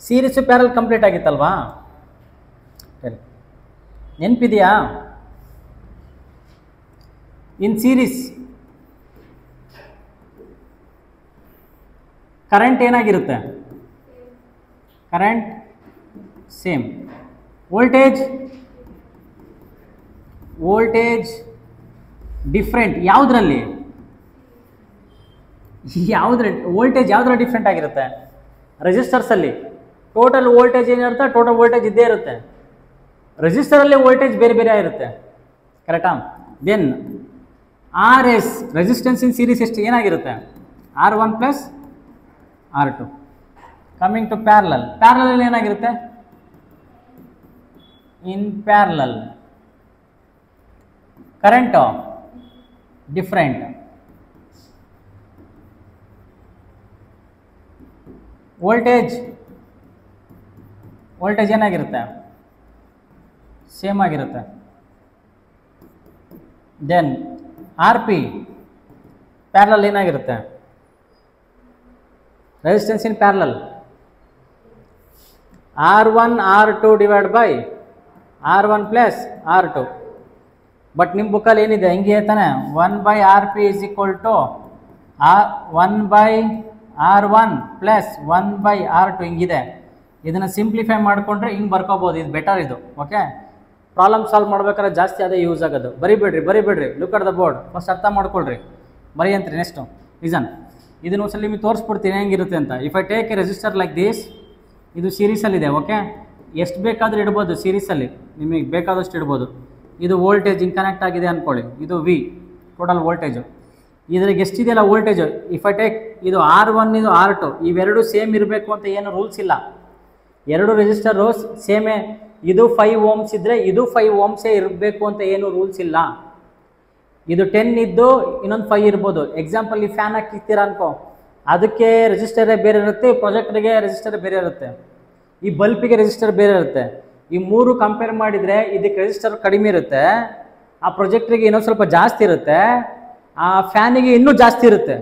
Series parallel complete ಆಗಿತ್ತಲ್ವಾ? ಸರಿ, ನೆನಪಿದೆಯಾ? ಇನ್ ಸೀರೀಸ್ ಕರೆಂಟ್ ಏನಾಗಿರುತ್ತೆ? Current same. Voltage different. ಯಾವುದರಲ್ಲಿ ವೋಲ್ಟೇಜ್ ಯಾವುದ್ರಲ್ಲಿ ಡಿಫ್ರೆಂಟ್ ಆಗಿರುತ್ತೆ? ರೆಸಿಸ್ಟರ್ಸಲ್ಲಿ ಟೋಟಲ್ ವೋಲ್ಟೇಜ್ ಏನಿರುತ್ತೆ? ಟೋಟಲ್ ವೋಲ್ಟೇಜ್ ಇದ್ದೇ ಇರುತ್ತೆ. ರೆಸಿಸ್ಟರಲ್ಲಿ ವೋಲ್ಟೇಜ್ ಬೇರೆ ಬೇರೆ ಆಗಿರುತ್ತೆ, ಕರೆಕ್ಟಾ? Then R S resistance in series ಎಷ್ಟು ಏನಾಗಿರುತ್ತೆ? R1 plus R2. Coming to parallel. Parallel ಏನಾಗಿರುತ್ತೆ? In parallel current different. Voltage ಏನಾಗಿರುತ್ತೆ? ಸೇಮ್ ಆಗಿರುತ್ತೆ. ದೆನ್ ಆರ್ ಪಿ ಪ್ಯಾರಲಲ್ ಏನಾಗಿರುತ್ತೆ? Resistance in parallel R1 R2 divide by R1 plus R2. But ನಿಮ್ಮ ಬುಕ್ಕಲ್ಲಿ ಏನಿದೆ ಹಿಂಗೆ ಹೇಳ್ತಾನೆ, 1/RP is equal to 1/R1 plus 1/R2 ಹಿಂಗಿದೆ. ಇದನ್ನು ಸಿಂಪ್ಲಿಫೈ ಮಾಡಿಕೊಂಡ್ರೆ ಹಿಂಗೆ ಬರ್ಕೋಬೋದು. ಇದು ಬೆಟರ್. ಇದು ಓಕೆ. ಪ್ರಾಬ್ಲಮ್ ಸಾಲ್ವ್ ಮಾಡ್ಬೇಕಾದ್ರೆ ಜಾಸ್ತಿ ಅದೇ ಯೂಸ್ ಆಗೋದು. ಬರಿಬೇಡ್ರಿ. Look at the board. First ಅರ್ಥ ಮಾಡ್ಕೊಳ್ರಿ, ಬರಿ ಅಂತ್ರಿ. ನೆಕ್ಸ್ಟು ರೀಸನ್ ಇದನ್ನು ಒಂದ್ಸಲ ನಿಮಗೆ ತೋರಿಸ್ಬಿಡ್ತೀನಿ ಹೆಂಗಿರುತ್ತೆ ಅಂತ. If I take A resistor like this, ಇದು ಸೀರೀಸಲ್ಲಿದೆ. ಓಕೆ, ಎಷ್ಟು ಬೇಕಾದರೂ ಇಡ್ಬೋದು ಸೀರೀಸಲ್ಲಿ, ನಿಮಗೆ ಬೇಕಾದಷ್ಟು ಇಡ್ಬೋದು. ಇದು ವೋಲ್ಟೇಜ್ ಹಿಂಗೆ ಕನೆಕ್ಟ್ ಆಗಿದೆ ಅಂದ್ಕೊಳ್ಳಿ. ಇದು ವಿ ಟೋಟಲ್ ವೋಲ್ಟೇಜು. ಇದ್ರಿಗೆ ಎಷ್ಟಿದೆಯಲ್ಲ ವೋಲ್ಟೇಜು, ಇಫ್ ಐ ಟೇಕ್ ಇದು R1 ಇದು R2 ಇವೆರಡು ಸೇಮ್ ಇರಬೇಕು ಅಂತ ಏನು ರೂಲ್ಸ್ ಇಲ್ಲ. ಎರಡು ರೆಸಿಸ್ಟರು ಸೇಮೇ. ಇದು 5 ಓಮ್ಸ್ ಇದ್ದರೆ ಇದು 5 ಓಮ್ಸೇ ಇರಬೇಕು ಅಂತ ಏನು ರೂಲ್ಸ್ ಇಲ್ಲ. ಇದು 10 ಇದ್ದು ಇನ್ನೊಂದು 5 ಇರ್ಬೋದು. ಎಕ್ಸಾಂಪಲ್, ಈ ಫ್ಯಾನ್ ಹಾಕಿರ್ತೀರ ಅನ್ಕೋ, ಅದಕ್ಕೆ ರೆಸಿಸ್ಟರೇ ಬೇರೆ ಇರುತ್ತೆ, ಪ್ರೊಜೆಕ್ಟರ್ಗೆ ರೆಸಿಸ್ಟರ್ ಬೇರೆ ಇರುತ್ತೆ, ಈ ಬಲ್ಪಿಗೆ ರೆಸಿಸ್ಟರ್ ಬೇರೆ ಇರುತ್ತೆ. ಈ ಮೂರು ಕಂಪೇರ್ ಮಾಡಿದರೆ ಇದಕ್ಕೆ ರೆಸಿಸ್ಟರ್ ಕಡಿಮೆ ಇರುತ್ತೆ, ಆ ಪ್ರೊಜೆಕ್ಟ್ರಿಗೆ ಇನ್ನೊಂದು ಸ್ವಲ್ಪ ಜಾಸ್ತಿ ಇರುತ್ತೆ, ಆ ಫ್ಯಾನಿಗೆ ಇನ್ನೂ ಜಾಸ್ತಿ ಇರುತ್ತೆ.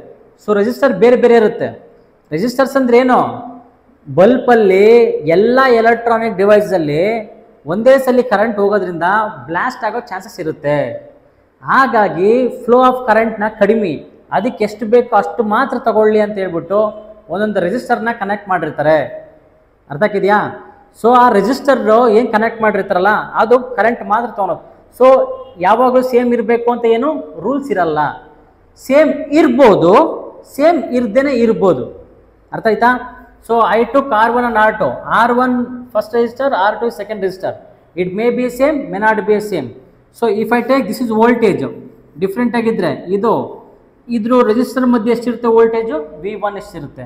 ಸೊ ರೆಸಿಸ್ಟರ್ ಬೇರೆ ಬೇರೆ ಇರುತ್ತೆ. ರೆಸಿಸ್ಟರ್ಸ್ ಅಂದರೆ ಏನು? ಬಲ್ಪಲ್ಲಿ ಎಲ್ಲ ಎಲೆಕ್ಟ್ರಾನಿಕ್ ಡಿವೈಸಲ್ಲಿ ಒಂದೇ ಸಲ ಕರೆಂಟ್ ಹೋಗೋದ್ರಿಂದ ಬ್ಲಾಸ್ಟ್ ಆಗೋ ಚಾನ್ಸಸ್ ಇರುತ್ತೆ. ಹಾಗಾಗಿ ಫ್ಲೋ ಆಫ್ ಕರೆಂಟ್ನ ಕಡಿಮೆ, ಅದಕ್ಕೆ ಎಷ್ಟು ಬೇಕೋ ಅಷ್ಟು ಮಾತ್ರ ತಗೊಳ್ಳಿ ಅಂತ ಹೇಳ್ಬಿಟ್ಟು ಒಂದೊಂದು ರೆಸಿಸ್ಟರ್ನ ಕನೆಕ್ಟ್ ಮಾಡಿರ್ತಾರೆ. ಅರ್ಥ ಆಗಿದೆಯಾ? ಸೊ ಆ ರೆಸಿಸ್ಟರು ಏನು ಕನೆಕ್ಟ್ ಮಾಡಿರ್ತಾರಲ್ಲ ಅದು ಕರೆಂಟ್ ಮಾತ್ರ ತೊಗೊಳೋದು. ಸೊ ಯಾವಾಗಲೂ ಸೇಮ್ ಇರಬೇಕು ಅಂತ ಏನು ರೂಲ್ಸ್ ಇರಲ್ಲ. ಸೇಮ್ ಇರ್ಬೋದು, ಸೇಮ್ ಇರ್ದೇನೆ ಇರ್ಬೋದು. ಅರ್ಥ ಆಯ್ತಾ? So I took R1 and R2. R1 first register, R2 second register. It may be same, may not be same. So if I take this is voltage different ಆಗಿದ್ದರೆ ಇದ್ರ register ಮಧ್ಯೆ ಎಷ್ಟಿರುತ್ತೆ voltage? V1 ಎಷ್ಟಿರುತ್ತೆ,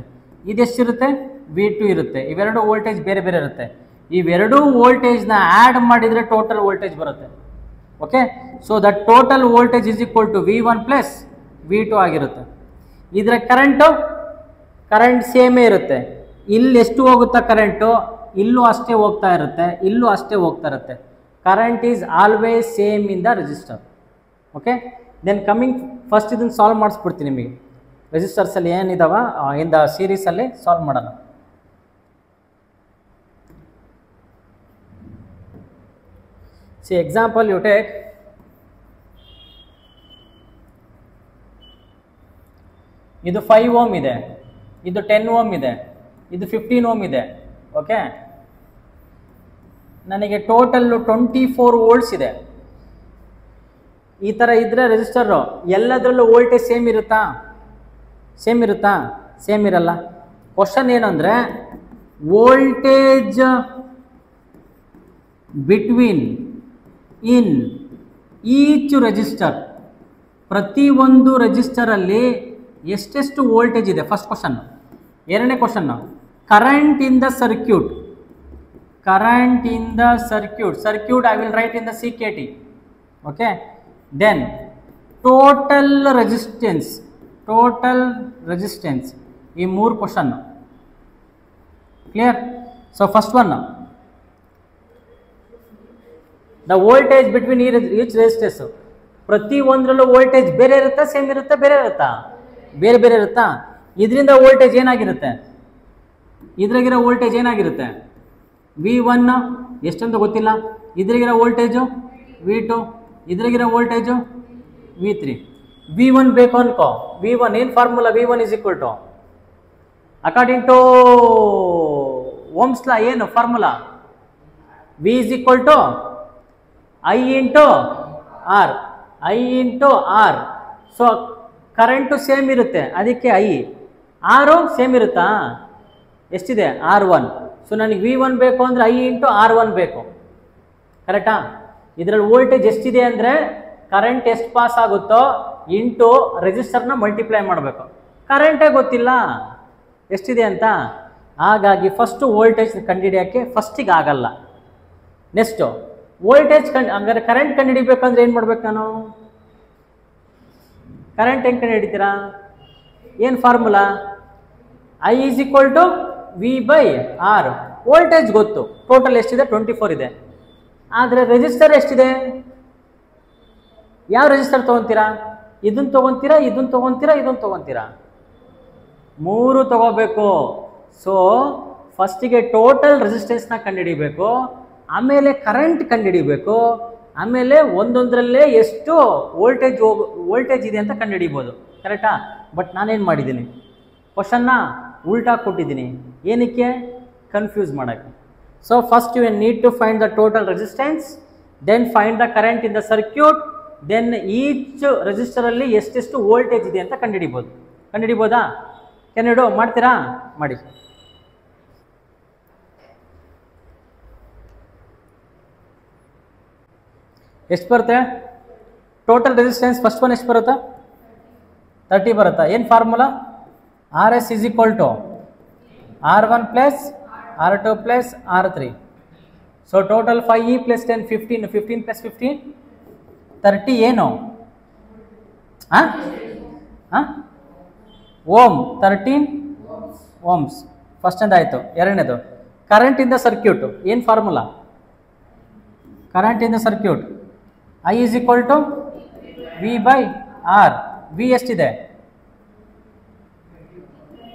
ಇದೆಷ್ಟಿರುತ್ತೆ? V2 ಇರುತ್ತೆ. ಇವೆರಡು voltage ಬೇರೆ ಬೇರೆ ಇರುತ್ತೆ. ಇವೆರಡೂ ವೋಲ್ಟೇಜ್ನ ಆ್ಯಡ್ ಮಾಡಿದರೆ ಟೋಟಲ್ ವೋಲ್ಟೇಜ್ ಬರುತ್ತೆ. Okay, so that total voltage is equal to V1 plus V2 ಆಗಿರುತ್ತೆ. ಇದರ ಕರೆಂಟ್ ಸೇಮೇ ಇರುತ್ತೆ. ಇಲ್ಲಿ ಎಷ್ಟು ಹೋಗುತ್ತಾ ಕರೆಂಟು, ಇಲ್ಲೂ ಅಷ್ಟೇ ಹೋಗ್ತಾ ಇರುತ್ತೆ, ಇಲ್ಲೂ ಅಷ್ಟೇ ಹೋಗ್ತಾ ಇರುತ್ತೆ. Current is always same in the resistor. Okay, then coming first ಇದನ್ನು ಸಾಲ್ವ್ ಮಾಡಿಸ್ಬಿಡ್ತೀನಿ ನಿಮಗೆ. ರೆಜಿಸ್ಟರ್ಸಲ್ಲಿ ಏನಿದಾವ ಇನ್ ದ ಸೀರೀಸಲ್ಲಿ ಸಾಲ್ವ್ ಮಾಡೋಣ. ಸಿ ಎಕ್ಸಾಂಪಲ್ ಯು ಟೇಕ್ ಇದು 5 ಓಮ್ ಇದೆ, ಇದು 10 ಓಮ್ ಇದೆ, ಇದು 15 ಓಮ್ ಇದೆ. ಓಕೆ, ನನಗೆ ಟೋಟಲ್ಲು 24 ವೋಲ್ಟ್ಸ್ ಇದೆ. ಈ ಥರ ಇದ್ದರೆ ರೆಜಿಸ್ಟರು ಎಲ್ಲದರಲ್ಲೂ ವೋಲ್ಟೇಜ್ ಸೇಮ್ ಇರುತ್ತಾ? ಸೇಮ್ ಇರಲ್ಲ. ಕ್ವಶನ್ ಏನಂದರೆ voltage between in each resistor, ಪ್ರತಿಯೊಂದು ರೆಜಿಸ್ಟರಲ್ಲಿ ಎಷ್ಟೆಷ್ಟು ವೋಲ್ಟೇಜ್ ಇದೆ? First question. ಎರಡನೇ question current in the circuit. Circuit I will write in the CKT. Okay, then total resistance. ಈ ಮೂರು question clear? So first one, the voltage between each resistance. ಪ್ರತಿ ಒಂದರಲ್ಲೂ voltage ಬೇರೆ ಇರುತ್ತಾ, ಸೇಮ್ ಇರುತ್ತಾ, ಬೇರೆ ಇರುತ್ತಾ? ಬೇರೆ ಇರುತ್ತಾ? ಇದರಿಂದ ವೋಲ್ಟೇಜ್ ಏನಾಗಿರುತ್ತೆ? ಇದ್ರಾಗಿರೋ ವೋಲ್ಟೇಜ್ ಏನಾಗಿರುತ್ತೆ V1 ಎಷ್ಟಂತ ಗೊತ್ತಿಲ್ಲ, ಇದ್ರಾಗಿರೋ ವೋಲ್ಟೇಜು V2, ಇದ್ರಾಗಿರೋ ವೋಲ್ಟೇಜು V3. V1 ಬೇಕು ಅನ್ಕೋ, V1 ಏನು formula, V1 is equal to according to Ohm's law ಏನು formula, V is equal to I into R, I into R. So current same ಇರುತ್ತೆ, ಅದಕ್ಕೆ I. ಆರು ಸೇಮ್ ಇರುತ್ತಾ, ಎಷ್ಟಿದೆ R1. ಸೊ ನನಗೆ V1 ಬೇಕು ಅಂದರೆ I ಇಂಟು R1 ಬೇಕು, ಕರೆಕ್ಟಾ. ಇದರಲ್ಲಿ ವೋಲ್ಟೇಜ್ ಎಷ್ಟಿದೆ ಅಂದರೆ ಕರೆಂಟ್ ಎಷ್ಟು ಪಾಸ್ ಆಗುತ್ತೋ ಇಂಟು ರೆಸಿಸ್ಟರ್ನ ಮಲ್ಟಿಪ್ಲೈ ಮಾಡಬೇಕು. ಕರೆಂಟೇ ಗೊತ್ತಿಲ್ಲ ಎಷ್ಟಿದೆ ಅಂತ, ಹಾಗಾಗಿ ಫಸ್ಟು ವೋಲ್ಟೇಜ್ ಕಂಡುಹಿಡಿಯೋಕ್ಕೆ ಫಸ್ಟಿಗೆ ಆಗಲ್ಲ. ನೆಕ್ಸ್ಟು ವೋಲ್ಟೇಜ್ ಹಂಗಾರೆ ಕರೆಂಟ್ ಕಂಡುಹಿಡಿಬೇಕಂದ್ರೆ ಏನು ಮಾಡ್ಬೇಕು ನಾನು, ಕರೆಂಟ್ ಹೆಂಗೆ ಕಂಡುಹಿಡಿತೀರಾ, ಏನು formula, I is equal to V/R. Voltage ಗೊತ್ತು, ಟೋಟಲ್ ಎಷ್ಟಿದೆ 24 ಇದೆ. ಆದರೆ ರೆಸಿಸ್ಟರ್ ಎಷ್ಟಿದೆ, ಯಾವ ರೆಸಿಸ್ಟರ್ ತೊಗೊತೀರಾ, ಇದನ್ನು ತೊಗೊತೀರಾ, ಇದನ್ನು ತೊಗೊತೀರಾ, ಇದನ್ನು ತೊಗೊತೀರಾ, ಮೂರು ತೊಗೋಬೇಕು. ಸೊ ಫಸ್ಟಿಗೆ ಟೋಟಲ್ ರೆಸಿಸ್ಟೆನ್ಸ್ನ ಕಂಡುಹಿಡಿಬೇಕು, ಆಮೇಲೆ ಕರೆಂಟ್ ಕಂಡುಹಿಡಿಬೇಕು, ಆಮೇಲೆ ಒಂದೊಂದರಲ್ಲೇ ಎಷ್ಟು ವೋಲ್ಟೇಜ್ ಇದೆ ಅಂತ ಕಂಡುಹಿಡಿಬೋದು, ಕರೆಕ್ಟಾ. ಬಟ್ ನಾನೇನು ಮಾಡಿದ್ದೀನಿ, ಕ್ವಶನ್ನ ಉಲ್ಟಾ ಕೊಟ್ಟಿದ್ದೀನಿ, ಏನಕ್ಕೆ, ಕನ್ಫ್ಯೂಸ್ ಮಾಡೋಕ್ಕೆ. So first you need to find the total resistance, then find the current in the circuit, then each ರೆಸಿಸ್ಟರಲ್ಲಿ ಎಷ್ಟೆಷ್ಟು ವೋಲ್ಟೇಜ್ ಇದೆ ಅಂತ ಕಂಡುಹಿಡಿಬೋದಾ, ಕೆನಡು ಮಾಡ್ತೀರಾ, ಮಾಡಿ. ಎಷ್ಟು ಬರುತ್ತೆ ಟೋಟಲ್ ರೆಸಿಸ್ಟೆನ್ಸ್, ಫಸ್ಟ್ ಒನ್ ಎಷ್ಟು ಬರುತ್ತಾ, 30 ಬರುತ್ತಾ. ಏನು formula, RS is equal to R1 plus R2 plus R3. So total 5E plus 10 15, 15 plus 15 30 ಏನು ಓಮ್, 13 ಓಮ್ಸ್ ಫಸ್ಟ್ ಆಯಿತು. ಎರಡನೇದು ಕರೆಂಟ್ ಇನ್ ದ ಸರ್ಕ್ಯೂಟ್, ಏನು formula, current in the circuit I is equal to V/R. V ಎಷ್ಟಿದೆ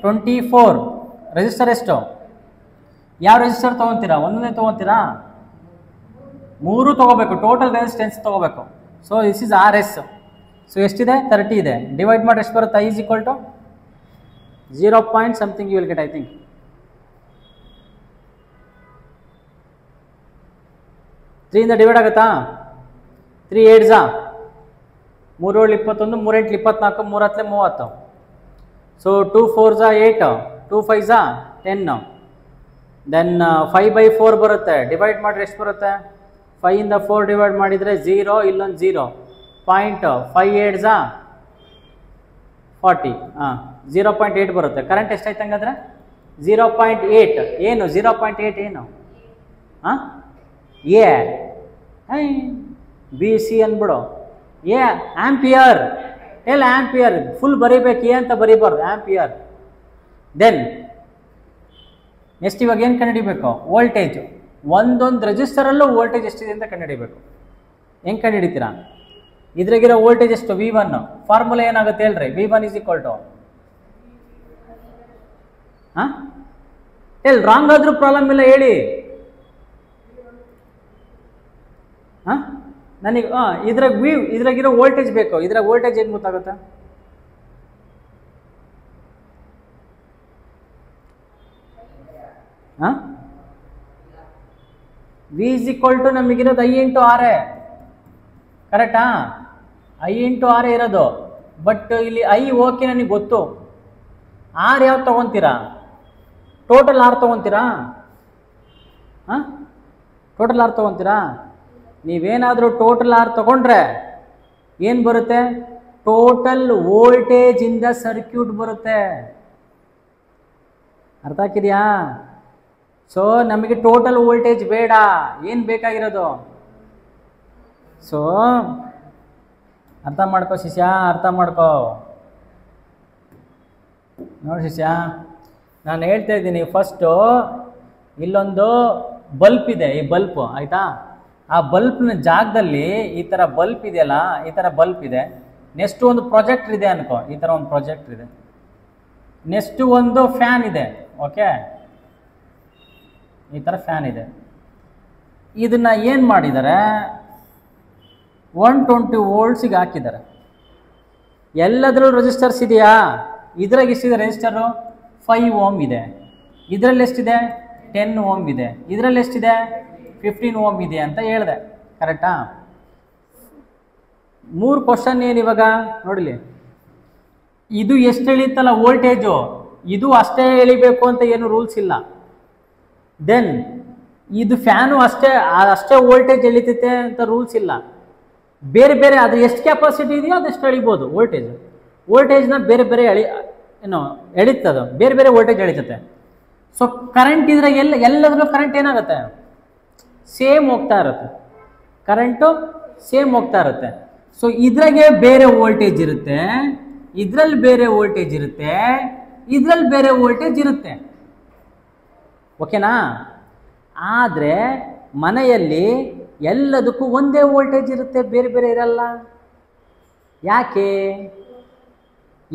24, resistor ಎಷ್ಟು, ಯಾವ resistor ತೊಗೊತೀರಾ, ಒಂದೊಂದೇ ತೊಗೊತೀರಾ, ಮೂರು ತೊಗೋಬೇಕು, ಟೋಟಲ್ ರೆಸಿಸ್ಟೆನ್ಸ್ ತೊಗೋಬೇಕು. So this is RS. So ಎಷ್ಟಿದೆ 30 ಇದೆ, ಡಿವೈಡ್ ಮಾಡಿ ಎಷ್ಟು ಬರುತ್ತೆ, I is equal to 0 point something you will get, I think 3 ಇಂದ ಡಿವೈಡ್ ಆಗುತ್ತಾ, 3 8 3 7 21, 3 8 24, 3 10 30. ಸೊ 2 4 8, 2 5 10, ದೆನ್ 5/4 ಬರುತ್ತೆ, ಡಿವೈಡ್ ಮಾಡಿದ್ರೆ ಎಷ್ಟು ಬರುತ್ತೆ, 5 ಇಂದ 4 ಡಿವೈಡ್ ಮಾಡಿದರೆ 0, ಇಲ್ಲೊಂದು 0 ಪಾಯಿಂಟ್, 5 8 40, 0.8 ಬರುತ್ತೆ. ಕರೆಂಟ್ ಎಷ್ಟಾಯ್ತು ಹಂಗಾದ್ರೆ 0.8. ಏನು 0.8 ಏನು, BC ಅಂದ್ಬಿಡು, ಆಂಪಿಯರ್, ಎಲ್ಲಿ ಆಂಪಿಯರ್ ಫುಲ್ ಬರೀಬೇಕು, ಅಂತ ಬರೀಬಾರ್ದು, ಆಂಪಿಯರ್. ದೆನ್ ನೆಕ್ಸ್ಟ್ ಇವಾಗ ಏನು ಕಂಡುಹಿಡಿಬೇಕು, ವೋಲ್ಟೇಜ್, ಒಂದೊಂದು ರೆಜಿಸ್ಟರಲ್ಲೂ ವೋಲ್ಟೇಜ್ ಎಷ್ಟಿದೆ ಅಂತ ಕಂಡುಹಿಡಿಬೇಕು. ಹೆಂಗೆ ಕಂಡುಹಿಡಿತೀರಾ, ಇದ್ರಾಗಿರೋ ವೋಲ್ಟೇಜ್ ಎಷ್ಟು, V1, ಫಾರ್ಮುಲಾ ಏನಾಗುತ್ತೆ ಹೇಳ್ರಿ, V1 ಈಸ್ ಈಕ್ವಲ್ ಟು, ಎಲ್ಲಿ ರಾಂಗ್ ಆದ್ರೂ ಪ್ರಾಬ್ಲಮ್ ಇಲ್ಲ ಹೇಳಿ, ನನಗೆ ಇದ್ರಾಗಿರೋ ವೋಲ್ಟೇಜ್ ಬೇಕು, ಇದ್ರಾಗ ವೋಲ್ಟೇಜ್ ಏನು ಗೊತ್ತಾಗುತ್ತೆ, V ಇಸ್ ಈಕ್ವಲ್ ಟು ನಮಗಿರೋದು I ಇಂಟು R, ಕರೆಕ್ಟಾ, I ಇಂಟು R ಇರೋದು. ಬಟ್ ಇಲ್ಲಿ I ಓಕೆ ನನಗೆ ಗೊತ್ತು, R ಯಾವ್ದು ತೊಗೊತೀರಾ, ಟೋಟಲ್ R ತೊಗೊತೀರಾ, ಟೋಟಲ್ R ತೊಗೊತೀರಾ. ನೀವೇನಾದರೂ ಟೋಟಲ್ R ತೊಗೊಂಡ್ರೆ ಏನು ಬರುತ್ತೆ, total voltage in the circuit ಬರುತ್ತೆ, ಅರ್ಥ ಆಗ್ತಿದೆಯಾ. ಸೊ ನಮಗೆ ಟೋಟಲ್ ವೋಲ್ಟೇಜ್ ಬೇಡ, ಏನು ಬೇಕಾಗಿರೋದು, ಸೊ ಅರ್ಥ ಮಾಡ್ಕೋ ಶಿಷ್ಯ, ಅರ್ಥ ಮಾಡ್ಕೋ. ನೋಡಿ ಶಿಷ್ಯ, ನಾನು ಹೇಳ್ತಾ ಇದ್ದೀನಿ, ಫಸ್ಟು ಇಲ್ಲೊಂದು ಬಲ್ಪ್ ಇದೆ, ಈ ಬಲ್ಪ್ ಆಯಿತಾ, ಆ ಬಲ್ಪ್ನ ಜಾಗದಲ್ಲಿ ಈ ಥರ ಬಲ್ಪ್ ಇದೆಯಲ್ಲ, ಈ ಥರ ಬಲ್ಪ್ ಇದೆ. ನೆಕ್ಸ್ಟ್ ಒಂದು ಪ್ರೊಜೆಕ್ಟರ್ ಇದೆ ಅನ್ಕೋ, ಈ ಥರ ಒಂದು ಪ್ರೊಜೆಕ್ಟರ್ ಇದೆ. ನೆಕ್ಸ್ಟು ಒಂದು ಫ್ಯಾನ್ ಇದೆ, ಓಕೆ. ಈ ಥರ ಫ್ಯಾನ್ ಇದೆ. ಇದನ್ನು ಏನು ಮಾಡಿದ್ದಾರೆ, 120 ವೋಲ್ಟ್ಸಿಗೆ ಹಾಕಿದ್ದಾರೆ. ಎಲ್ಲದರಲ್ಲೂ ರೆಸಿಸ್ಟರ್ಸ್ ಇದೆಯಾ? ಇದ್ರಾಗ ಎಷ್ಟಿದೆ ರೆಸಿಸ್ಟರು? 5 ಓಮ್ ಇದೆ. ಇದರಲ್ಲಿ ಎಷ್ಟಿದೆ? 10 ಓಮ್ ಇದೆ. ಇದರಲ್ಲಿ ಎಷ್ಟಿದೆ? 15 ಓಮ್ ಇದೆ ಅಂತ ಹೇಳಿದೆ. ಕರೆಕ್ಟಾ? 3 ಕ್ವಶನ್ ಏನು ಇವಾಗ ನೋಡಿಲಿ. ಇದು ಎಷ್ಟು ಎಳೀತಲ್ಲ ವೋಲ್ಟೇಜು, ಇದು ಅಷ್ಟೇ ಎಳಿಬೇಕು ಅಂತ ಏನು ರೂಲ್ಸ್ ಇಲ್ಲ. ದೆನ್ ಇದು ಫ್ಯಾನು ಅಷ್ಟೇ ವೋಲ್ಟೇಜ್ ಎಳಿತೈತೆ ಅಂತ ರೂಲ್ಸ್ ಇಲ್ಲ. ಬೇರೆ ಬೇರೆ ಅದು ಎಷ್ಟು ಕೆಪಾಸಿಟಿ ಇದೆಯೋ ಅದೆಷ್ಟು ಎಳಿಬೋದು ವೋಲ್ಟೇಜ್ನ ಬೇರೆ ಬೇರೆ ಎಳಿತದೆ, ಬೇರೆ ಬೇರೆ ವೋಲ್ಟೇಜ್ ಎಳಿತತೆ. ಸೊ ಕರೆಂಟ್ ಇದ್ರಾಗ ಎಲ್ಲದರಲ್ಲೂ ಕರೆಂಟ್ ಏನಾಗುತ್ತೆ? ಸೇಮ್ ಹೋಗ್ತಾ ಇರುತ್ತೆ. ಕರೆಂಟು ಸೇಮ್ ಹೋಗ್ತಾ ಇರುತ್ತೆ. ಸೊ ಇದ್ರಾಗೆ ಬೇರೆ ವೋಲ್ಟೇಜ್ ಇರುತ್ತೆ, ಇದರಲ್ಲಿ ಬೇರೆ ವೋಲ್ಟೇಜ್ ಇರುತ್ತೆ, ಇದರಲ್ಲಿ ಬೇರೆ ವೋಲ್ಟೇಜ್ ಇರುತ್ತೆ. ಓಕೆನಾ? ಆದರೆ ಮನೆಯಲ್ಲಿ ಎಲ್ಲದಕ್ಕೂ ಒಂದೇ ವೋಲ್ಟೇಜ್ ಇರುತ್ತೆ, ಬೇರೆ ಬೇರೆ ಇರಲ್ಲ.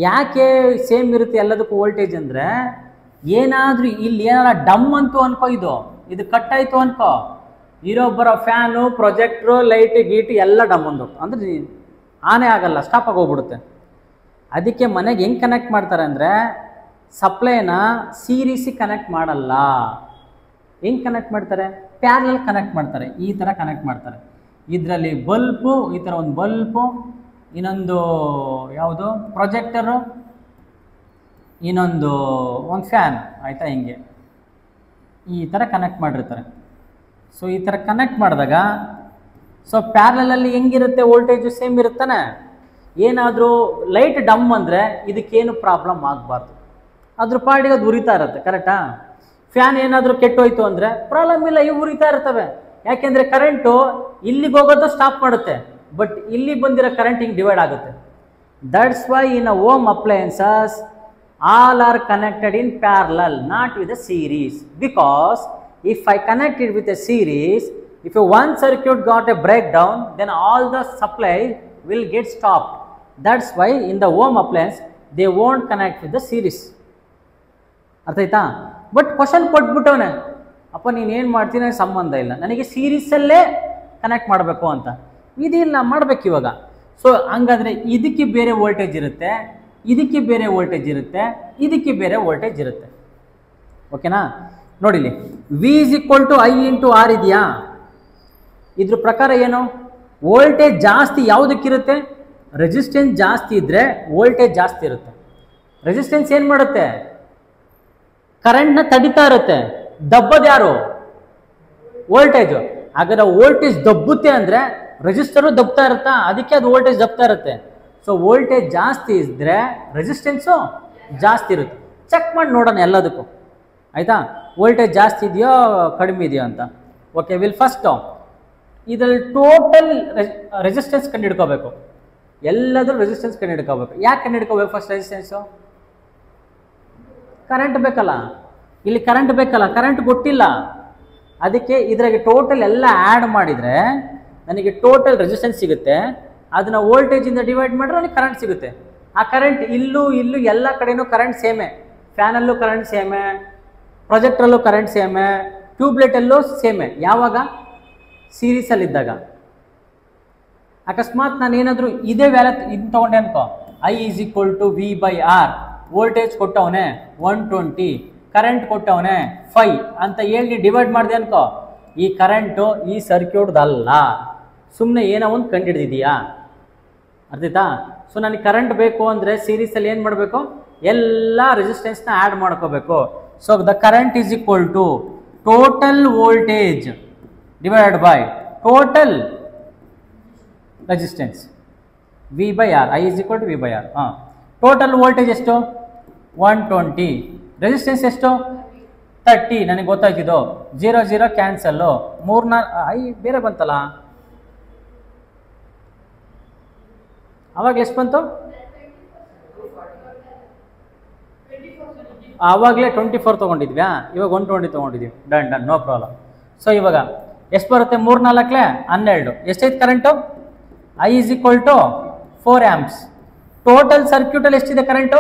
ಯಾಕೆ ಸೇಮ್ ಇರುತ್ತೆ ಎಲ್ಲದಕ್ಕೂ ವೋಲ್ಟೇಜ್ ಅಂದರೆ, ಏನಾದರೂ ಇಲ್ಲಿ ಏನಾರ ಡಮ್ ಅಂತೂ ಅನ್ಕೋ, ಇದು ಕಟ್ ಆಯಿತು ಅನ್ಕೋ, ಇರೊಬ್ಬರ ಫ್ಯಾನು, ಪ್ರೊಜೆಕ್ಟ್ರು, ಲೈಟ್ ಗೀಟು ಎಲ್ಲ ಡಮ್ ಒಂದು ಅಂದರೆ ಆನೇ ಆಗಲ್ಲ, ಸ್ಟಾಪ್ ಆಗೋಗ್ಬಿಡುತ್ತೆ. ಅದಕ್ಕೆ ಮನೆಗೆ ಹೆಂಗೆ ಕನೆಕ್ಟ್ ಮಾಡ್ತಾರೆ ಅಂದರೆ, ಸಪ್ಲೈನ ಸೀರೀಸಿಗೆ ಕನೆಕ್ಟ್ ಮಾಡಲ್ಲ. ಹೆಂಗೆ ಕನೆಕ್ಟ್ ಮಾಡ್ತಾರೆ? ಪ್ಯಾರಲಲ್ ಕನೆಕ್ಟ್ ಮಾಡ್ತಾರೆ. ಈ ಥರ ಕನೆಕ್ಟ್ ಮಾಡ್ತಾರೆ. ಇದರಲ್ಲಿ ಬಲ್ಬು, ಈ ಥರ ಒಂದು ಬಲ್ಬು, ಇನ್ನೊಂದು ಯಾವುದು ಪ್ರೊಜೆಕ್ಟರು, ಇನ್ನೊಂದು ಒಂದು ಫ್ಯಾನ್, ಆಯಿತಾ? ಹಿಂಗೆ ಈ ಥರ ಕನೆಕ್ಟ್ ಮಾಡಿರ್ತಾರೆ. ಸೊ ಈ ಥರ ಕನೆಕ್ಟ್ ಮಾಡಿದಾಗ ಸೊ ಪ್ಯಾರಲಲ್ಲಿ ಹೆಂಗಿರುತ್ತೆ ವೋಲ್ಟೇಜು ಸೇಮ್ ಇರುತ್ತಾನೆ. ಏನಾದರೂ ಲೈಟ್ ಡಮ್ ಅಂದರೆ ಇದಕ್ಕೇನು ಪ್ರಾಬ್ಲಮ್ ಆಗಬಾರ್ದು, ಅದ್ರ ಪಾಡಿಗೆ ಅದು ಉರಿತಾ ಇರುತ್ತೆ. ಕರೆಕ್ಟಾ? ಫ್ಯಾನ್ ಏನಾದರೂ ಕೆಟ್ಟೋಯ್ತು ಅಂದರೆ ಪ್ರಾಬ್ಲಮ್ ಇಲ್ಲ, ಇವು ಉರಿತಾ ಇರ್ತವೆ. ಯಾಕೆಂದರೆ ಕರೆಂಟು ಇಲ್ಲಿಗೆ ಹೋಗೋದು ಸ್ಟಾಪ್ ಮಾಡುತ್ತೆ, ಬಟ್ ಇಲ್ಲಿ ಬಂದಿರೋ ಕರೆಂಟ್ ಹಿಂಗೆ ಡಿವೈಡ್ ಆಗುತ್ತೆ. That's why in a home appliances all are connected in parallel, not with a series. Because if I connect it with a series, if one circuit got a breakdown, then all the supply will get stopped. That's why in the home appliance they won't connect with the series. ಅರ್ಥ ಆಯ್ತಾ? But question ಕೊಟ್ಬಿಟ್ಟವನೆ, ಅಪ್ಪ ನೀನು ಏನು ಮಾಡ್ತೀನಿ ಸಂಬಂಧ ಇಲ್ಲ, ನನಗೆ ಸೀರೀಸಲ್ಲೇ connect ಮಾಡಬೇಕು ಅಂತ. ಇದಿಲ್ಲ, ಮಾಡಬೇಕು ಇವಾಗ. ಸೊ ಹಂಗಾದರೆ ಇದಕ್ಕೆ ಬೇರೆ ವೋಲ್ಟೇಜ್ ಇರುತ್ತೆ, ಇದಕ್ಕೆ ಬೇರೆ ವೋಲ್ಟೇಜ್ ಇರುತ್ತೆ, ಇದಕ್ಕೆ ಬೇರೆ ವೋಲ್ಟೇಜ್ ಇರುತ್ತೆ. ಓಕೆನಾ? ನೋಡಿಲಿ, V = I × R ಇದೆಯಾ? ಇದ್ರ ಪ್ರಕಾರ ಏನು? ವೋಲ್ಟೇಜ್ ಜಾಸ್ತಿ ಯಾವುದಕ್ಕಿರುತ್ತೆ? ರೆಸಿಸ್ಟೆನ್ಸ್ ಜಾಸ್ತಿ ಇದ್ದರೆ ವೋಲ್ಟೇಜ್ ಜಾಸ್ತಿ ಇರುತ್ತೆ. ರೆಸಿಸ್ಟೆನ್ಸ್ ಏನು ಮಾಡುತ್ತೆ? ಕರೆಂಟ್ನ ತಡಿತಾ ಇರುತ್ತೆ. ದಬ್ಬದು ಯಾರು? ವೋಲ್ಟೇಜು. ಹಾಗಾದ್ರೆ ವೋಲ್ಟೇಜ್ ದಬ್ಬುತ್ತೆ ಅಂದರೆ ರೆಸಿಸ್ಟರು ದಬ್ತಾ ಇರುತ್ತಾ? ಅದಕ್ಕೆ ಅದು ವೋಲ್ಟೇಜ್ ದಬ್ತಾ ಇರುತ್ತೆ. ಸೊ ವೋಲ್ಟೇಜ್ ಜಾಸ್ತಿ ಇದ್ದರೆ ರೆಸಿಸ್ಟೆನ್ಸು ಜಾಸ್ತಿ ಇರುತ್ತೆ. ಚೆಕ್ ಮಾಡಿ ನೋಡೋಣ ಎಲ್ಲದಕ್ಕೂ, ಆಯಿತಾ? ವೋಲ್ಟೇಜ್ ಜಾಸ್ತಿ ಇದೆಯೋ ಕಡಿಮೆ ಇದೆಯೋ ಅಂತ. ಓಕೆ, ಫಸ್ಟು ಇದರಲ್ಲಿ ಟೋಟಲ್ ರೆಸಿಸ್ಟೆನ್ಸ್ ಕಂಡು ಹಿಡ್ಕೋಬೇಕು. ಎಲ್ಲದರೂ ರೆಸಿಸ್ಟೆನ್ಸ್ ಕಂಡು ಹಿಡ್ಕೋಬೇಕು. ಯಾಕೆ ಕಂಡು ಹಿಡ್ಕೋಬೇಕು ಫಸ್ಟ್ ರೆಸಿಸ್ಟೆನ್ಸು? ಕರೆಂಟ್ ಬೇಕಲ್ಲ, ಇಲ್ಲಿ ಕರೆಂಟ್ ಬೇಕಲ್ಲ, ಕರೆಂಟ್ ಗೊತ್ತಿಲ್ಲ. ಅದಕ್ಕೆ ಇದ್ರಾಗೆ ಟೋಟಲ್ ಎಲ್ಲ ಆ್ಯಡ್ ಮಾಡಿದರೆ ನನಗೆ ಟೋಟಲ್ ರೆಸಿಸ್ಟೆನ್ಸ್ ಸಿಗುತ್ತೆ. ಅದನ್ನು ವೋಲ್ಟೇಜಿಂದ ಡಿವೈಡ್ ಮಾಡಿದ್ರೆ ನನಗೆ ಕರೆಂಟ್ ಸಿಗುತ್ತೆ. ಆ ಕರೆಂಟ್ ಇಲ್ಲೂ ಎಲ್ಲ ಕಡೆಯೂ ಕರೆಂಟ್ ಸೇಮೇ. ಫ್ಯಾನಲ್ಲೂ ಕರೆಂಟ್ ಸೇಮೇ, ಪ್ರೊಜೆಕ್ಟ್ರಲ್ಲೂ ಕರೆಂಟ್ ಸೇಮೇ, ಟ್ಯೂಬ್ಲೈಟಲ್ಲೂ ಸೇಮೇ. ಯಾವಾಗ? ಸೀರೀಸಲ್ಲಿದ್ದಾಗ. ಅಕಸ್ಮಾತ್ ನಾನು ಏನಾದರೂ ಇದೇ ವ್ಯಾಲ್ಯೂ ಇದು ತೊಗೊಂಡೆ ಅನ್ಕೋ, I = V/R, ವೋಲ್ಟೇಜ್ ಕೊಟ್ಟವನೇ 120, ಕರೆಂಟ್ ಕೊಟ್ಟವನೇ 5 ಅಂತ ಹೇಳಿ ಡಿವೈಡ್ ಮಾಡಿದೆ ಅನ್ಕೋ, ಈ ಕರೆಂಟು ಈ ಸರ್ಕ್ಯೂಟ್ದಲ್ಲ, ಸುಮ್ಮನೆ ಏನೋ ಒಂದು ಕಂಡು ಹಿಡಿದಿದೆಯಾ? ಅರ್ಥಾಯ್ತಾ? ಸೊ ನನಗೆ ಕರೆಂಟ್ ಬೇಕು ಅಂದರೆ ಸೀರೀಸಲ್ಲಿ ಏನು ಮಾಡಬೇಕು? ಎಲ್ಲ ರೆಸಿಸ್ಟೆನ್ಸ್ನ ಆ್ಯಡ್ ಮಾಡ್ಕೋಬೇಕು. So the current = total voltage divided by total resistance, V/R. I = V/R. Total voltage ಎಷ್ಟು? 120. ರೆಸಿಸ್ಟೆನ್ಸ್ ಎಷ್ಟು? 30. ನನಗೆ ಗೊತ್ತಾಗಿದ್ದು 0 0 ಕ್ಯಾನ್ಸಲ್ಲು. 3 4 ಐ ಬೇರೆ ಬಂತಲ್ಲ, ಆವಾಗಲೇ ಎಷ್ಟು ಬಂತು? ಆವಾಗಲೇ 24 ತೊಗೊಂಡಿದ್ವ್ಯಾ, ಇವಾಗ 120 ತೊಗೊಂಡಿದ್ದೀವಿ. Done, no problem. ಸೊ ಇವಾಗ ಎಷ್ಟು ಬರುತ್ತೆ? 3 4 12. ಎಷ್ಟೈತೆ ಕರೆಂಟು? I = 4 amps. ಟೋಟಲ್ ಸರ್ಕ್ಯೂಟಲ್ಲಿ ಎಷ್ಟಿದೆ ಕರೆಂಟು?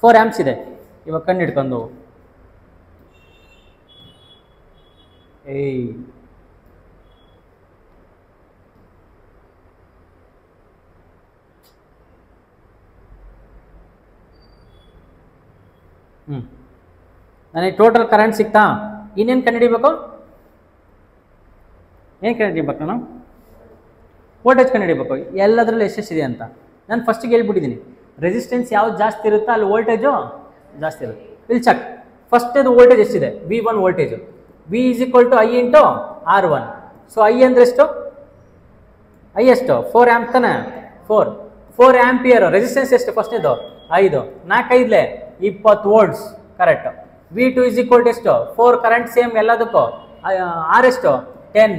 4 amps ಇದೆ. ಇವಾಗ ಕಂಡು ಹಿಡ್ಕೊಂಡು ಏಯ್ ನನಗೆ ಟೋಟಲ್ ಕರೆಂಟ್ ಸಿಗ್ತಾ, ಇನ್ನೇನು ಕಂಡುಹಿಡಿಬೇಕು? ಏನು ಕಂಡುಹಿಡಿಬೇಕು? ನಾನು ವೋಲ್ಟೇಜ್ ಕಂಡುಹಿಡಿಬೇಕು. ಎಲ್ಲದರಲ್ಲೂ ಎಷ್ಟೆಷ್ಟಿದೆ ಅಂತ ನಾನು ಫಸ್ಟಿಗೆ ಹೇಳ್ಬಿಟ್ಟಿದ್ದೀನಿ. ರೆಸಿಸ್ಟೆನ್ಸ್ ಯಾವ್ದು ಜಾಸ್ತಿ ಇರುತ್ತೋ ಅಲ್ಲಿ ವೋಲ್ಟೇಜು ಜಾಸ್ತಿ ಇರುತ್ತೆ. ಇಲ್ಲಿ ಚೆಕ್. ಫಸ್ಟೇದು ವೋಲ್ಟೇಜ್ ಎಷ್ಟಿದೆ? V1 voltage. V is equal to I into R1. So I ಅಂದರೆ ಎಷ್ಟು? I ಎಷ್ಟು? 4 ಆಂಪ್ ತಾನೆ? 4 ಆಂಪಿಯರ್. ರೆಸಿಸ್ಟೆನ್ಸ್ ಎಷ್ಟು? ಫಸ್ಟೇದು 5. 4 5 20 volts. Correct. V2 is equal to ಎಷ್ಟು? 4 ಕರೆಂಟ್ ಸೇಮ್ ಎಲ್ಲದಕ್ಕೂ. R ಎಷ್ಟು? 10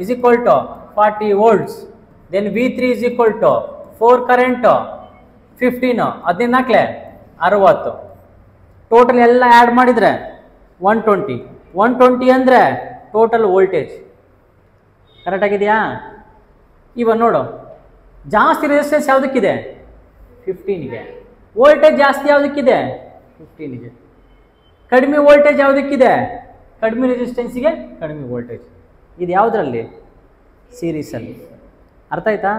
is equal to 40 volts. Then V3 is equal to 4 current 15 14 60. Total ಎಲ್ಲ add ಮಾಡಿದರೆ 120 ಅಂದರೆ ಟೋಟಲ್ ವೋಲ್ಟೇಜ್. ಕರೆಕ್ಟಾಗಿದೆಯಾ? ಇವಾಗ ನೋಡು, ಜಾಸ್ತಿ ರೆಸಿಸ್ಟೆನ್ಸ್ ಯಾವುದಕ್ಕಿದೆ? 15ಗೆ. ವೋಲ್ಟೇಜ್ ಜಾಸ್ತಿ ಯಾವುದಕ್ಕಿದೆ? 15ಗೆ. ಕಡಿಮೆ ವೋಲ್ಟೇಜ್ ಯಾವುದಕ್ಕಿದೆ? ಕಡಿಮೆ ರೆಸಿಸ್ಟೆನ್ಸಿಗೆ ಕಡಿಮೆ ವೋಲ್ಟೇಜ್. ಇದು ಯಾವುದರಲ್ಲಿ? ಸೀರೀಸಲ್ಲಿ. ಅರ್ಥ ಆಯ್ತಾ?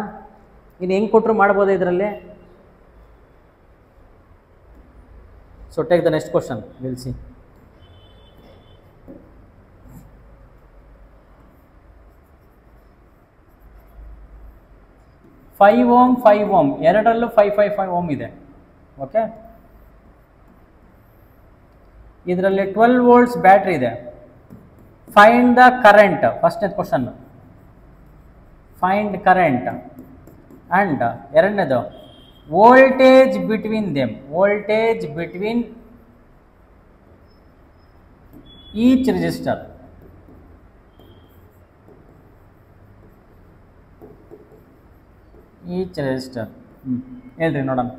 ಇನ್ನು ಹೆಂಗೆ ಕೊಟ್ಟರು ಮಾಡ್ಬೋದಾ ಇದರಲ್ಲಿ? So take the next question, will see. Five ohm ಎರಡರಲ್ಲೂ 555 ಓಮ್ ಇದೆ. ಓಕೆ, ಇದರಲ್ಲಿ 12 ವೋಲ್ಟ್ಸ್ ಬ್ಯಾಟ್ರಿ ಇದೆ. Find the current. ಫಸ್ಟ್ನೇ ಕ್ವಶನ್, ಫೈಂಡ್ ಕರೆಂಟ್. ಆ್ಯಂಡ್ ಎರಡನೇದು voltage between them. Voltage between each resistor. Each resistor ಹೇಳ್ರಿ ನೋಡೋಣ.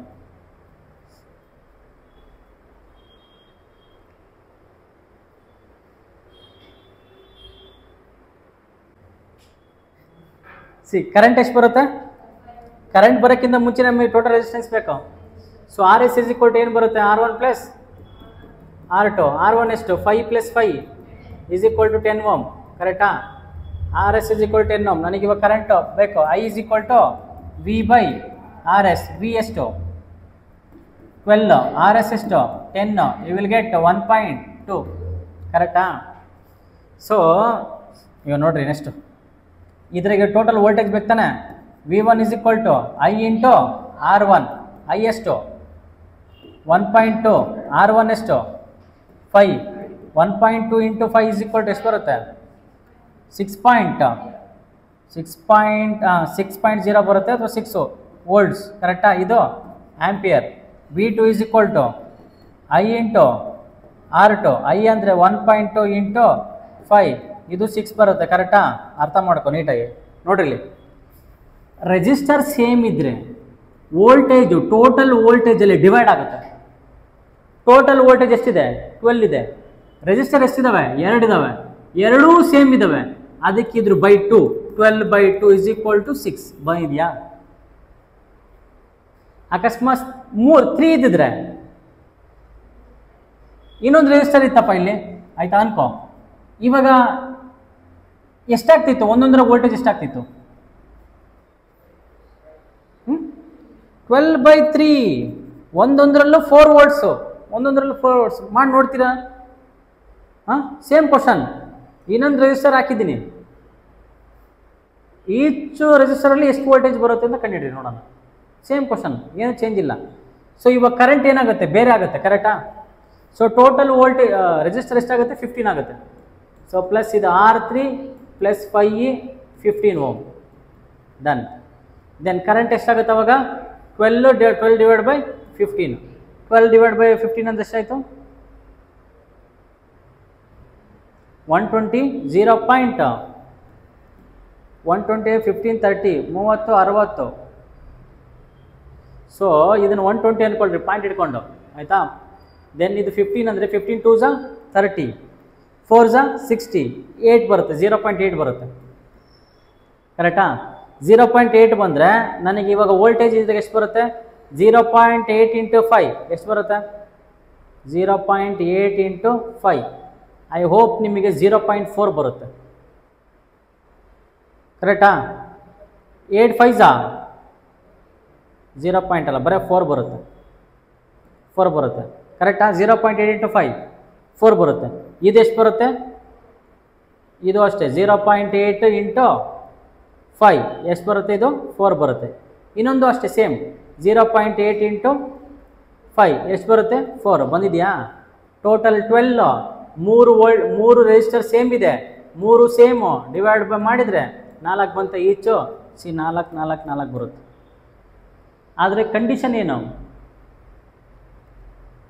ಕರೆಂಟ್ ಎಷ್ಟು ಬರುತ್ತೆ? ಕರೆಂಟ್ ಬರೋಕ್ಕಿಂತ ಮುಂಚೆ ನಮಗೆ ಟೋಟಲ್ ರೆಸಿಸ್ಟೆನ್ಸ್ ಬೇಕು. So R S is equal to ಏನು ಬರುತ್ತೆ? R1 plus R2. R1 ಎಷ್ಟು? 5 + 5 ಇಸ್ ಈಕ್ವಲ್ ಟು 10 ಓಮ್. ಕರೆಕ್ಟಾ? R S is equal to 10 ohm. ನನಗೆ ಇವಾಗ ಕರೆಂಟ್ ಬೇಕು. I is equal to V/RS. V ಎಷ್ಟು? 12. RS ಎಷ್ಟು? 10. You will get 1.2. ಕರೆಕ್ಟಾ? ಸೊ ಇವಾಗ ನೋಡ್ರಿ ನೆಕ್ಸ್ಟು, ಇದ್ರಿಗೆ ಟೋಟಲ್ ವೋಲ್ಟೇಜ್ ಬೇಕು ತಾನೆ? V1 is equal to I into R1. I ಎಷ್ಟು? 1.2. R1 ಎಷ್ಟು? 5. 1.2 ಇಂಟು 5 ಇಸ್ ಈಕ್ವಲ್ ಟು ಎಷ್ಟು ಬರುತ್ತೆ? 6.0 ಬರುತ್ತೆ, ಅಥವಾ 6 ವೋಲ್ಟ್ಸ್. ಕರೆಕ್ಟಾ? ಇದು ampere. V2 is equal to I into R2. I ಅಂದರೆ 1.2 ಇಂಟು 5. ಇದು 6 ಬರುತ್ತೆ. ಕರೆಕ್ಟಾ? ಅರ್ಥ ಮಾಡ್ಕೊ ನೀಟಾಗಿ. ನೋಡ್ರಿ, ರೆಜಿಸ್ಟರ್ ಸೇಮ್ ಇದ್ದರೆ ವೋಲ್ಟೇಜು ಟೋಟಲ್ ವೋಲ್ಟೇಜಲ್ಲಿ ಡಿವೈಡ್ ಆಗುತ್ತೆ. ಟೋಟಲ್ ವೋಲ್ಟೇಜ್ ಎಷ್ಟಿದೆ? 12 ಇದೆ. ರೆಜಿಸ್ಟರ್ ಎಷ್ಟಿದ್ದಾವೆ? 2 ಇದ್ದಾವೆ. ಎರಡೂ ಸೇಮ್ ಇದ್ದಾವೆ. ಅದಕ್ಕಿದ್ರು /2. 12/2 ಇಸ್ ಈಕ್ವಲ್ ಟು 6 ಬಂದಿದೆಯಾ? ಅಕಸ್ಮಾತ್ 3 ಇದ್ದಿದ್ರೆ ಇನ್ನೊಂದು ರೆಜಿಸ್ಟರ್ ಇತ್ತಪ್ಪ ಇಲ್ಲಿ, ಆಯ್ತಾ ಅನ್ಕೋ. ಇವಾಗ ಎಷ್ಟಾಗ್ತಿತ್ತು? ಒಂದೊಂದರ ವೋಲ್ಟೇಜ್ ಎಷ್ಟಾಗ್ತಿತ್ತು? 12/3. ಒಂದೊಂದರಲ್ಲೂ 4 ವೋಲ್ಟ್ಸು, ಒಂದೊಂದರಲ್ಲೂ 4 ವೋಲ್ಟ್ಸ್. ಮಾಡಿ ನೋಡ್ತೀರಾ? ಹಾಂ, ಸೇಮ್ ಕ್ವಶನ್. ಇನ್ನೊಂದು ರೆಜಿಸ್ಟರ್ ಹಾಕಿದ್ದೀನಿ. ಈಚ್ ರೆಜಿಸ್ಟರಲ್ಲಿ ಎಷ್ಟು ವೋಲ್ಟೇಜ್ ಬರುತ್ತೆ ಅಂತ ಕಂಡುಹಿಡಿರಿ ನೋಡೋಣ. ಸೇಮ್ ಕ್ವಶನ್, ಏನು ಚೇಂಜ್ ಇಲ್ಲ. ಸೊ ಇವಾಗ ಕರೆಂಟ್ ಏನಾಗುತ್ತೆ? ಬೇರೆ ಆಗುತ್ತೆ. ಕರೆಕ್ಟಾ? ಸೊ ಟೋಟಲ್ ವೋಲ್ಟೇಜ್ ರೆಜಿಸ್ಟರ್ ಎಷ್ಟಾಗುತ್ತೆ? 15 ಆಗುತ್ತೆ. ಸೊ ಪ್ಲಸ್ ಇದು R3 plus 5 15 ohm. Done. Then current ಎಷ್ಟಾಗುತ್ತೆ ಅವಾಗ? 12 ಡಿವೈಡ್ ಬೈ 15. 12 ಡಿವೈಡ್ ಬೈ 15 ಅಂದ್ರೆ ಎಷ್ಟಾಯಿತು? 120. 0.120 15 30 30 60. ಸೊ ಇದನ್ನು 120 ಅಂದ್ಕೊಳ್ರಿ, ಪಾಯಿಂಟ್ ಇಟ್ಕೊಂಡು, ಆಯಿತಾ? ದೆನ್ ಇದು 15 ಅಂದರೆ 15 2 30, 4 60, 8 ಬರುತ್ತೆ. 0.8 ಬರುತ್ತೆ. ಕರೆಕ್ಟಾ? 0.8 ಬಂದರೆ ನನಗೆ ಇವಾಗ ವೋಲ್ಟೇಜ್ ಇದ್ದಾಗ ಎಷ್ಟು ಬರುತ್ತೆ? 0.8 ಇಂಟು 5 ಎಷ್ಟು ಬರುತ್ತೆ? 0.8 ಇಂಟು 5 ಐ ಹೋಪ್ ನಿಮಗೆ 0.4 ಬರುತ್ತೆ. ಕರೆಕ್ಟಾ? 8 5 0 ಪಾಯಿಂಟ್ ಅಲ್ಲ, ಬರೀ 4 ಬರುತ್ತೆ. 4 ಬರುತ್ತೆ. ಕರೆಕ್ಟಾ? 0.8 ಇಂಟು 5 4 ಬರುತ್ತೆ. ಇದು ಎಷ್ಟು ಬರುತ್ತೆ? ಇದು ಅಷ್ಟೇ 0.8 ಇಂಟು 5 ಎಷ್ಟು ಬರುತ್ತೆ? ಇದು 4 ಬರುತ್ತೆ. ಇನ್ನೊಂದು ಅಷ್ಟೇ ಸೇಮ್ 0.8 ಇಂಟು 5 ಎಷ್ಟು ಬರುತ್ತೆ? 4 ಬಂದಿದೆಯಾ? ಟೋಟಲ್ 12. 3 ರೆಜಿಸ್ಟರ್ ಸೇಮ್ ಇದೆ, 3 ಸೇಮು ಡಿವೈಡ್ ಬೈ ಮಾಡಿದರೆ 4 ಬಂತ ಈಚು. 4 4 4 ಬರುತ್ತೆ. ಆದರೆ ಕಂಡೀಷನ್ ಏನು?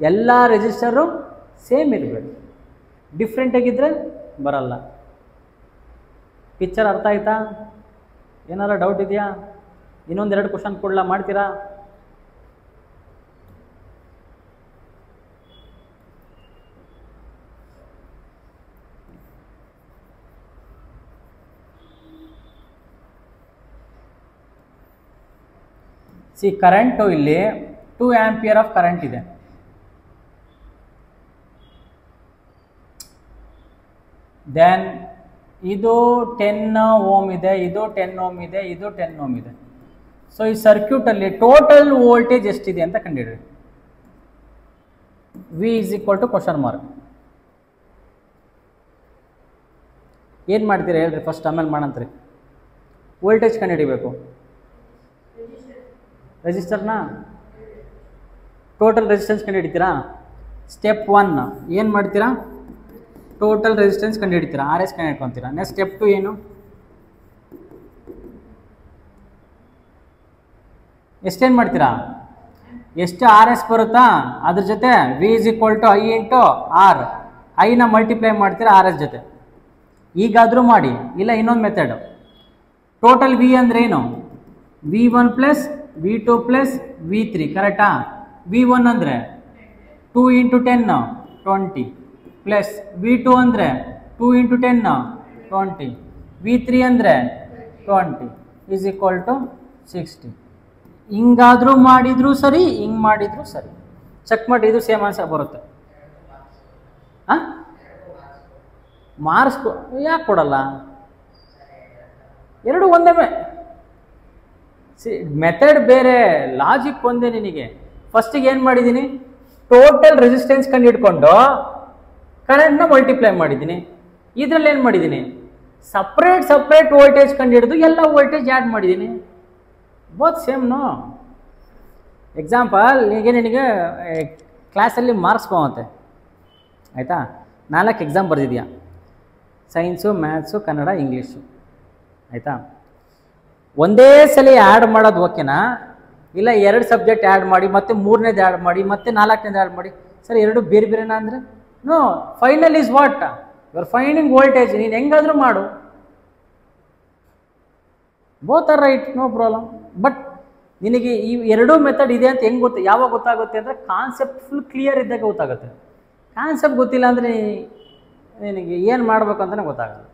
ಎಲ್ಲ ರೆಜಿಸ್ಟರು ಸೇಮ್ ಇರಬೇಕು, ಡಿಫ್ರೆಂಟಾಗಿದ್ದರೆ ಬರಲ್ಲ. ಪಿಕ್ಚರ್ ಅರ್ಥ ಆಯ್ತಾ? ಏನಾರ ಡೌಟ್ ಇದೆಯಾ? ಇನ್ನೊಂದೆರಡು ಕ್ವಶನ್ ಕೊಡ್ಲಾ, ಮಾಡ್ತೀರಾ? ಸಿ ಕರೆಂಟು ಇಲ್ಲಿ 2 ಆಂಪಿಯರ್ ಆಫ್ ಕರೆಂಟ್ ಇದೆ. ದೆನ್ ಇದು 10 ಓಮ್ ಇದೆ, ಇದು 10 ಓಮ್ ಇದೆ, ಇದು 10 ಓಮ್ ಇದೆ. ಸೊ ಈ ಸರ್ಕ್ಯೂಟಲ್ಲಿ ಟೋಟಲ್ ವೋಲ್ಟೇಜ್ ಎಷ್ಟಿದೆ ಅಂತ ಕಂಡುಹಿಡಿರಿ. V is equal to question mark. ಏನು ಮಾಡ್ತೀರಾ ಹೇಳ್ರಿ ಫಸ್ಟ್, ಆಮೇಲೆ ಮಾಡಂತ್ರಿ. ವೋಲ್ಟೇಜ್ ಕಂಡುಹಿಡಿಬೇಕು. ರೆಜಿಸ್ಟರ್ನ ಟೋಟಲ್ ರೆಸಿಸ್ಟೆನ್ಸ್ ಕಂಡುಹಿಡಿತೀರಾ? ಸ್ಟೆಪ್ 1 ಏನು ಮಾಡ್ತೀರಾ? ಟೋಟಲ್ ರೆಸಿಸ್ಟೆನ್ಸ್ ಕಂಡುಹಿಡಿತೀರಾ, ಆರ್ ಎಸ್ ಕಂಡುಹಿಡ್ಕೊತೀರಾ. ನೆಕ್ಸ್ಟ್ ಸ್ಟೆಪ್ 2 ಏನು? ಎಷ್ಟೇನು ಮಾಡ್ತೀರಾ? ಎಷ್ಟು ಆರ್ ಎಸ್ ಬರುತ್ತಾ ಅದ್ರ ಜೊತೆ V is equal to I into R, ಐನ ಮಲ್ಟಿಪ್ಲೈ ಮಾಡ್ತೀರಾ ಆರ್ ಎಸ್ ಜೊತೆ. ಈಗಾದರೂ ಮಾಡಿ, ಇಲ್ಲ ಇನ್ನೊಂದು ಮೆಥಡ್. ಟೋಟಲ್ ವಿ ಅಂದರೆ ಏನು? V1 plus V2 plus V3. ಕರೆಕ್ಟಾ? V1 ಅಂದರೆ 2 ಇಂಟು 10 20 ಪ್ಲಸ್ V2 ಅಂದರೆ 2 ಇಂಟು 10 20, V3 ಅಂದರೆ 20 ಈಸ್ ಈಕ್ವಲ್ ಟು 60. ಹಿಂಗಾದರೂ ಮಾಡಿದರೂ ಸರಿ, ಹಿಂಗೆ ಮಾಡಿದರೂ ಸರಿ. ಚೆಕ್ ಮಾಡಿ, ಇದು ಸೇಮ್ ಆನ್ಸರ್ ಬರುತ್ತೆ. ಹಾಂ, ಮಾರ್ಕ್ಸ್ ಯಾಕೆ ಕೊಡಲ್ಲ? ಎರಡು ಒಂದೇ. ಮೆಥಡ್ ಬೇರೆ, ಲಾಜಿಕ್ ಒಂದೇ ನಿನಗೆ. ಫಸ್ಟಿಗೆ ಏನು ಮಾಡಿದ್ದೀನಿ? ಟೋಟಲ್ ರೆಸಿಸ್ಟೆನ್ಸ್ ಕಂಡು ಹಿಡ್ಕೊಂಡು ಕರೆಂಟ್ನ ಮಲ್ಟಿಪ್ಲೈ ಮಾಡಿದ್ದೀನಿ. ಇದರಲ್ಲಿ ಏನು ಮಾಡಿದ್ದೀನಿ? ಸಪ್ರೇಟ್ ವೋಲ್ಟೇಜ್ ಕಂಡು ಹಿಡಿದು ಎಲ್ಲ ವೋಲ್ಟೇಜ್ ಆ್ಯಡ್ ಮಾಡಿದ್ದೀನಿ. ಬೋತ್ ಸೇಮ್ನೋ. ಎಕ್ಸಾಂಪಲ್ ಈಗ ನಿನಗೆ ಕ್ಲಾಸಲ್ಲಿ ಮಾರ್ಕ್ಸ್ ಬರುತ್ತೆ, ಆಯಿತಾ? 4 ಎಕ್ಸಾಮ್ ಬರೆದಿದ್ಯಾ, ಸೈನ್ಸು, ಮ್ಯಾಥ್ಸು, ಕನ್ನಡ, ಇಂಗ್ಲೀಷು, ಆಯಿತಾ? ಒಂದೇ ಸಲ ಆ್ಯಡ್ ಮಾಡೋದು ಓಕೆನಾ? ಇಲ್ಲ 2 ಸಬ್ಜೆಕ್ಟ್ ಆ್ಯಡ್ ಮಾಡಿ, ಮತ್ತೆ 3ನೇದು ಆ್ಯಡ್ ಮಾಡಿ, ಮತ್ತೆ 4ನೇದು ಆ್ಯಡ್ ಮಾಡಿ, ಸರ್ ಎರಡು ಬೇರೆ ಬೇರೆನಾ ಅಂದರೆ? No, final is what? You are finding voltage. ನೀನು ಹೆಂಗಾದರೂ ಮಾಡು, both are right, no problem. But ನಿನಗೆ ಈ ಎರಡೂ ಮೆಥಡ್ ಇದೆ ಅಂತ ಹೆಂಗೆ ಯಾವಾಗ ಗೊತ್ತಾಗುತ್ತೆ ಅಂದರೆ ಕಾನ್ಸೆಪ್ಟ್ ಫುಲ್ ಕ್ಲಿಯರ್ ಇದ್ದಾಗ ಗೊತ್ತಾಗುತ್ತೆ. ಕಾನ್ಸೆಪ್ಟ್ ಗೊತ್ತಿಲ್ಲ ಅಂದರೆ ನಿನಗೆ ಏನು ಮಾಡಬೇಕು ಅಂತಲೇ ಗೊತ್ತಾಗಲ್ಲ.